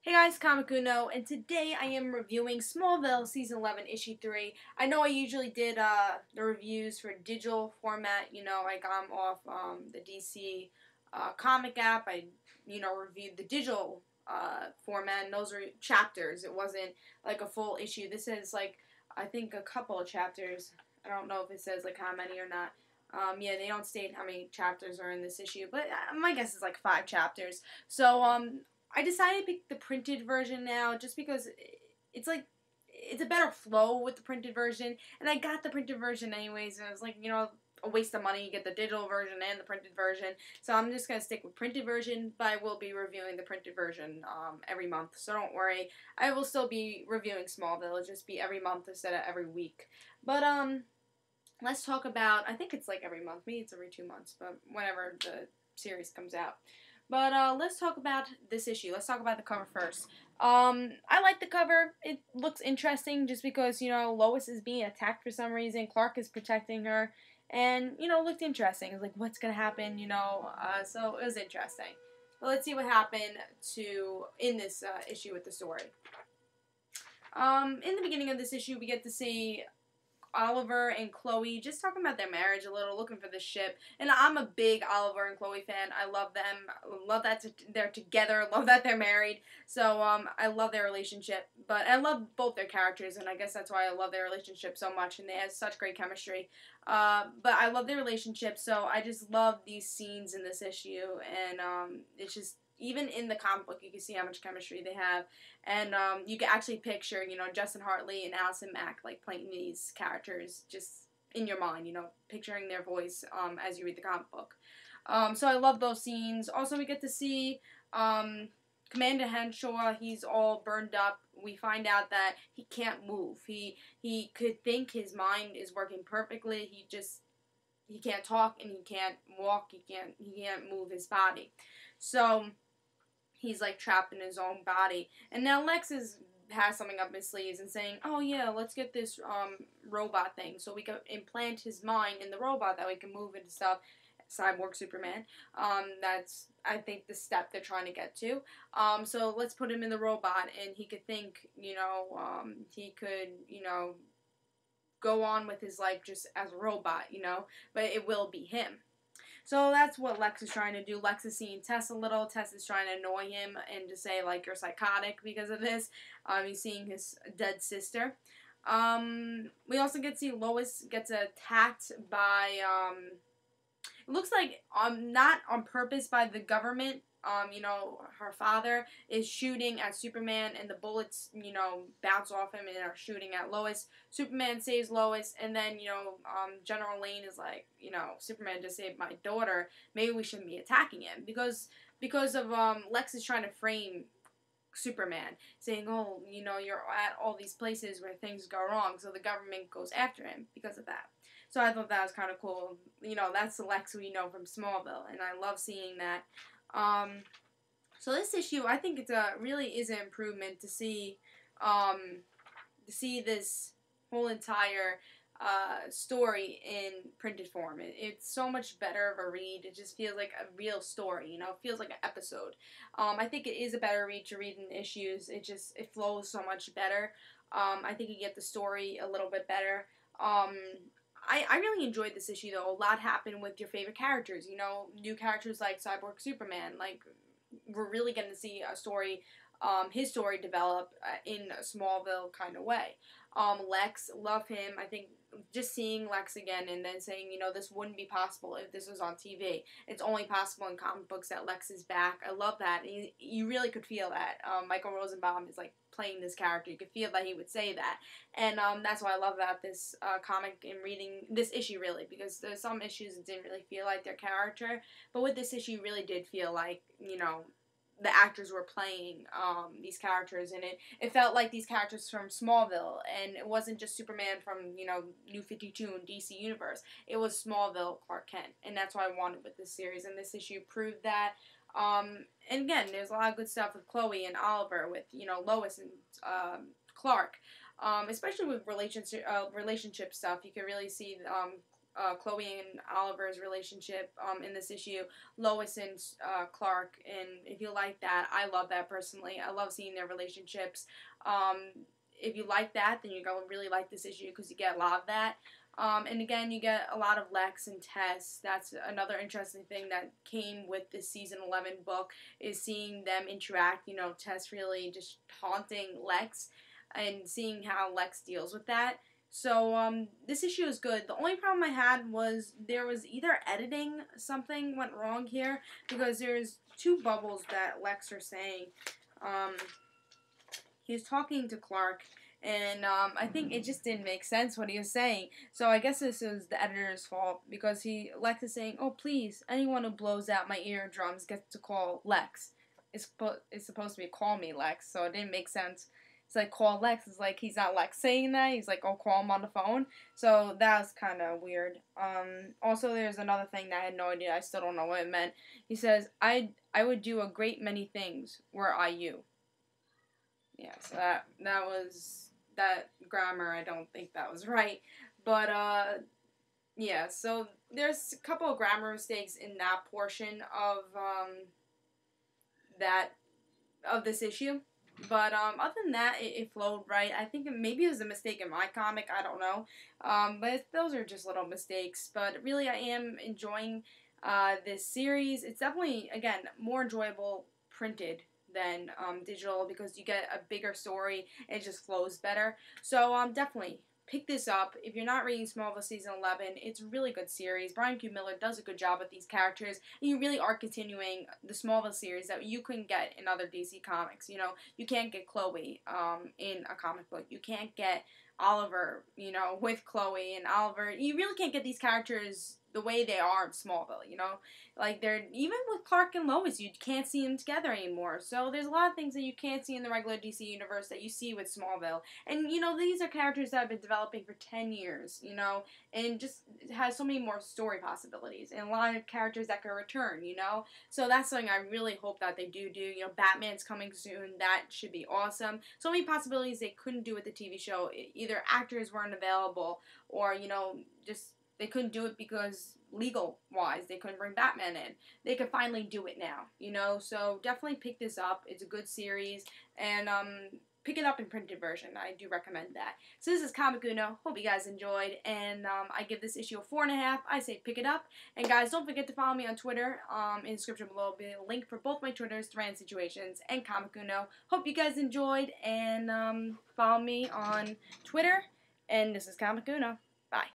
Hey guys, Comic Uno, and today I am reviewing Smallville Season 11, Issue 3. I know I usually did the reviews for digital format, I got them off the DC comic app. I, reviewed the digital format, and those are chapters. It wasn't like a full issue. This is I think a couple of chapters. I don't know if it says how many or not. Yeah, they don't state how many chapters are in this issue, but my guess is 5 chapters. So, I decided to pick the printed version now just because it's it's a better flow with the printed version, and I got the printed version anyways, and it was a waste of money. You get the digital version and the printed version, so I'm just going to stick with printed version, but I will be reviewing the printed version every month, so don't worry. I will still be reviewing Smallville. It'll just be every month instead of every week. But, let's talk about, I think it's every month, maybe it's every 2 months, but whenever the series comes out. But let's talk about this issue. Let's talk about the cover first. I like the cover. It looks interesting just because, Lois is being attacked for some reason. Clark is protecting her. And, it looked interesting. It's what's going to happen, so it was interesting. But let's see what happened in this issue with the story. In the beginning of this issue, we get to see Oliver and Chloe just talking about their marriage a little, looking for the ship. And I'm a big Oliver and Chloe fan. I love them. Love that they're together. Love that they're married. So I love their relationship. But I love both their characters, and I guess that's why I love their relationship so much. And they have such great chemistry. But I love their relationship, so I just love these scenes in this issue. And it's just, even in the comic book, you can see how much chemistry they have. And you can actually picture, Justin Hartley and Allison Mack, playing these characters just in your mind, picturing their voice as you read the comic book. So I love those scenes. Also, we get to see Commander Henshaw. He's all burned up. We find out that he can't move. He could think his mind is working perfectly. He can't talk, and he can't walk. He can't move his body. So he's trapped in his own body. And now Lex has something up his sleeves and saying, oh yeah, let's get this robot thing so we can implant his mind in the robot that we can move into stuff. Cyborg Superman. That's, I think, the step they're trying to get to. So let's put him in the robot, and he could think, he could, go on with his life just as a robot, but it will be him. So that's what Lex is trying to do. Lex is seeing Tess a little. Tess is trying to annoy him and to say, you're psychotic because of this. He's seeing his dead sister. We also get to see Lois gets attacked by, it looks like not on purpose by the government. Her father is shooting at Superman, and the bullets, bounce off him and are shooting at Lois. Superman saves Lois, and then, General Lane is Superman just saved my daughter. Maybe we shouldn't be attacking him because of Lex is trying to frame Superman, saying, oh, you're at all these places where things go wrong, so the government goes after him because of that. So I thought that was kind of cool. That's the Lex we know from Smallville, and I love seeing that. So this issue, I think it's really is an improvement to see this whole entire story in printed form. It's so much better of a read. It just feels like a real story, It feels like an episode. I think it is a better read to read in issues. It flows so much better. I think you get the story a little bit better. I really enjoyed this issue, though. A lot happened with your favorite characters. New characters like Cyborg Superman. We're really getting to see a story, his story develop in a Smallville kind of way. Lex, love him. I think just seeing Lex again and then saying, this wouldn't be possible if this was on TV. It's only possible in comic books that Lex is back. I love that. And you really could feel that. Michael Rosenbaum is playing this character. You could feel that he would say that. And that's what I love about this comic and reading this issue, really, because there's some issues that didn't really feel like their character. But with this issue, really did feel like, the actors were playing these characters, and it felt like these characters from Smallville, and it wasn't just Superman from, New 52 and DC Universe. It was Smallville Clark Kent, and that's what I wanted with this series, and this issue proved that. And again, there's a lot of good stuff with Chloe and Oliver, with, Lois and Clark, especially with relationship stuff. You can really see Chloe and Oliver's relationship in this issue, Lois and Clark, and if you like that, I love that personally. I love seeing their relationships. If you like that, then you're going to really like this issue because you get a lot of that. And again, you get a lot of Lex and Tess. That's another interesting thing that came with this season 11 book, is seeing them interact. You know, Tess really just taunting Lex and seeing how Lex deals with that. So, this issue is good. The only problem I had was there was either editing, something went wrong here, because there's two bubbles that Lex are saying. He was talking to Clark, and I think it just didn't make sense what he was saying. So I guess this is the editor's fault, because Lex is saying, "Oh, please, anyone who blows out my eardrums gets to call Lex." It's supposed to be "call me Lex," so it didn't make sense. It's like, call Lex. It's like he's not Lex saying that. He's like, oh, call him on the phone. So that was kind of weird. Also, there's another thing that I had no idea. I still don't know what it meant. He says, I would do a great many things were I you. Yeah, so that was, that grammar, I don't think that was right. But, yeah, so there's a couple of grammar mistakes in that portion of, this issue. But other than that, it flowed right. I think maybe it was a mistake in my comic. I don't know. But those are just little mistakes. But really, I am enjoying this series. It's definitely, again, more enjoyable printed than digital, because you get a bigger story and it just flows better. So definitely pick this up. If you're not reading Smallville Season 11, it's a really good series. Brian Q. Miller does a good job with these characters, and you really are continuing the Smallville series that you couldn't get in other DC comics. You know, you can't get Chloe in a comic book. You can't get Oliver, you know, with Chloe and Oliver. You really can't get these characters the way they are in Smallville, you know? Like, they're, even with Clark and Lois, you can't see them together anymore. So there's a lot of things that you can't see in the regular DC universe that you see with Smallville. And, you know, these are characters that have been developing for 10 years, you know? And just has so many more story possibilities. And a lot of characters that can return, you know? So that's something I really hope that they do. You know, Batman's coming soon. That should be awesome. So many possibilities they couldn't do with the TV show. Either actors weren't available, or, you know, just they couldn't do it because legal-wise they couldn't bring Batman in. They could finally do it now, you know? So definitely pick this up. It's a good series. And pick it up in printed version. I do recommend that. So this is Comic Uno. Hope you guys enjoyed. And I give this issue a 4.5. I say pick it up. And guys, don't forget to follow me on Twitter. In the description below will be a link for both my Twitters, Rand Situations and Comic Uno. Hope you guys enjoyed. And follow me on Twitter. And this is Comic Uno.